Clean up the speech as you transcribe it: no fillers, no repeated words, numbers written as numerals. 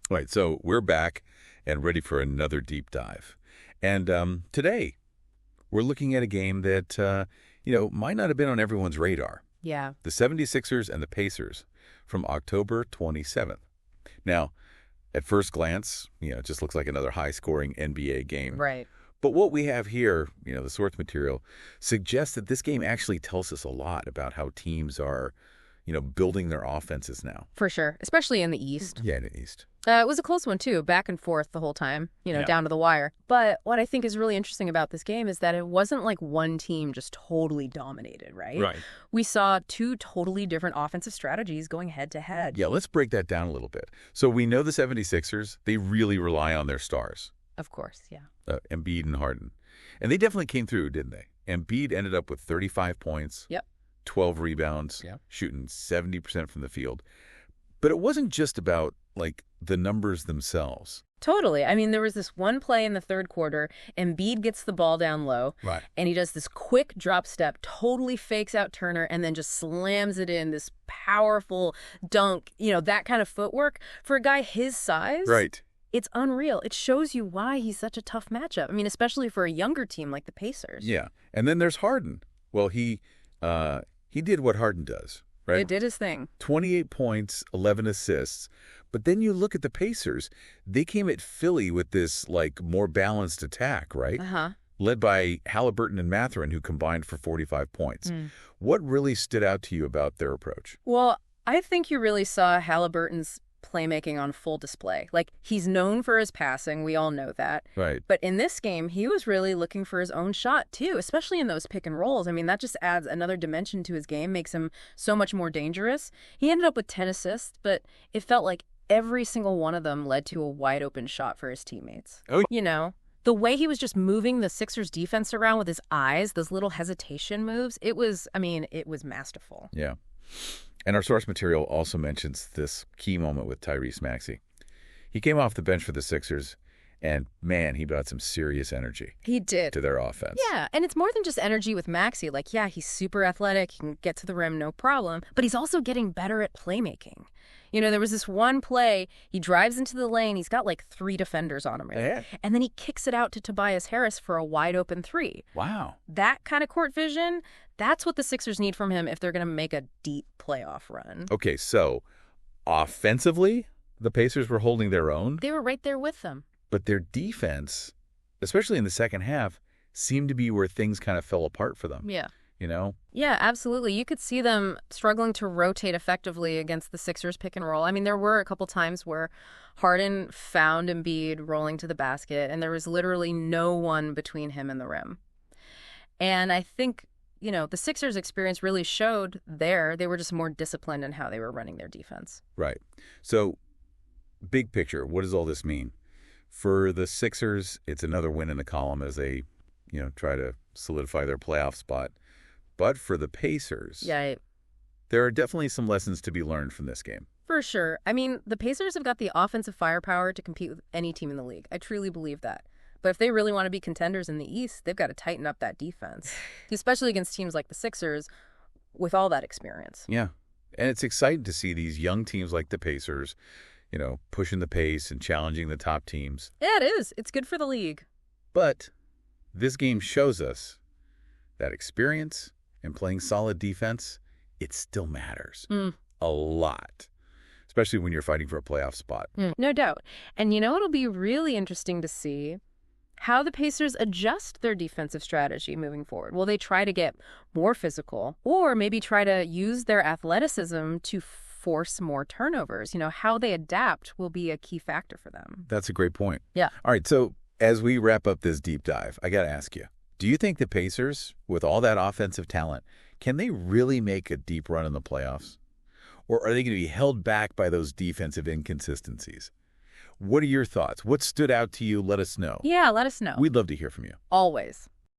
Right, so we're back and ready for another deep dive. And today, we're looking at a game that, might not have been on everyone's radar. Yeah, The 76ers and the Pacers from October 27th. Now, at first glance, it just looks like another high-scoring NBA game. right. But what we have here, the source material, suggests that this game actually tells us a lot about how teams are, building their offenses now. For sure, especially in the East. Yeah, in the East. It was a close one, too, back and forth the whole time, Yeah. down to the wire. But what I think is really interesting about this game is that it wasn't like one team just totally dominated, right? Right. We saw two totally different offensive strategies going head to head. Yeah, let's break that down a little bit. So we know the 76ers, they really rely on their stars, Of course, yeah. Embiid and Harden. And they definitely came through, didn't they? Embiid ended up with 35 points, Yep. 12 rebounds, Yep. shooting 70% from the field. But it wasn't just about, the numbers themselves. Totally. I mean, there was this one play in the third quarter. Embiid gets the ball down low, Right. and he does this quick drop step, totally fakes out Turner, and then just slams it in, this powerful dunk, that kind of footwork. For a guy his size, Right. it's unreal. It shows you why he's such a tough matchup. I mean, especially for a younger team like the Pacers. Yeah. And then there's Harden. Well, he did what Harden does, right? It did his thing. 28 points, 11 assists. But then you look at the Pacers. They came at Philly with this, more balanced attack, right? Uh-huh. Led by Halliburton and Mathurin, who combined for 45 points. Mm. What really stood out to you about their approach? Well, I think you really saw Halliburton's playmaking on full display. He's known for his passing. We all know that. Right. But in this game, he was really looking for his own shot, too, especially in those pick and rolls. I mean, that just adds another dimension to his game, makes him so much more dangerous. He ended up with 10 assists, but it felt like every single one of them led to a wide open shot for his teammates. Oh. The way he was just moving the Sixers defense around with his eyes, those little hesitation moves, it was masterful. Yeah. And our source material also mentions this key moment with Tyrese Maxey. He came off the bench for the Sixers, and, man, he brought some serious energy He did. to their offense. Yeah, and it's more than just energy with Maxey. He's super athletic, he can get to the rim, no problem. But he's also getting better at playmaking. There was this one play, he drives into the lane, he's got 3 defenders on him. Right? Yeah. And then he kicks it out to Tobias Harris for a wide open 3. Wow. That kind of court vision, that's what the Sixers need from him if they're going to make a deep playoff run. Okay, so offensively, the Pacers were holding their own, They were right there with them. but their defense, especially in the second half, seemed to be where things kind of fell apart for them. Yeah. Yeah, absolutely. You could see them struggling to rotate effectively against the Sixers pick and roll. I mean, there were a couple times where Harden found Embiid rolling to the basket, and there was literally no one between him and the rim. And I think, the Sixers experience really showed they were just more disciplined in how they were running their defense. right. So, big picture, what does all this mean? For the Sixers, it's another win in the column as they, try to solidify their playoff spot. But for the Pacers, Yeah, there are definitely some lessons to be learned from this game. for sure. I mean, the Pacers have got the offensive firepower to compete with any team in the league. I truly believe that. But if they really want to be contenders in the East, they've got to tighten up that defense, especially against teams like the Sixers with all that experience. Yeah. And it's exciting to see these young teams like the Pacers, pushing the pace and challenging the top teams. Yeah, it is. It's good for the league. But this game shows us that experience and playing solid defense, it still matters a lot, especially when you're fighting for a playoff spot. No doubt. And it'll be really interesting to see how the Pacers adjust their defensive strategy moving forward. Will they try to get more physical or maybe try to use their athleticism to force more turnovers? How they adapt will be a key factor for them. That's a great point. Yeah. All right, so as we wrap up this deep dive, I got to ask you, do you think the Pacers, with all that offensive talent, can they really make a deep run in the playoffs? Or are they going to be held back by those defensive inconsistencies? What are your thoughts? What stood out to you? Let us know. Yeah, let us know. We'd love to hear from you. Always.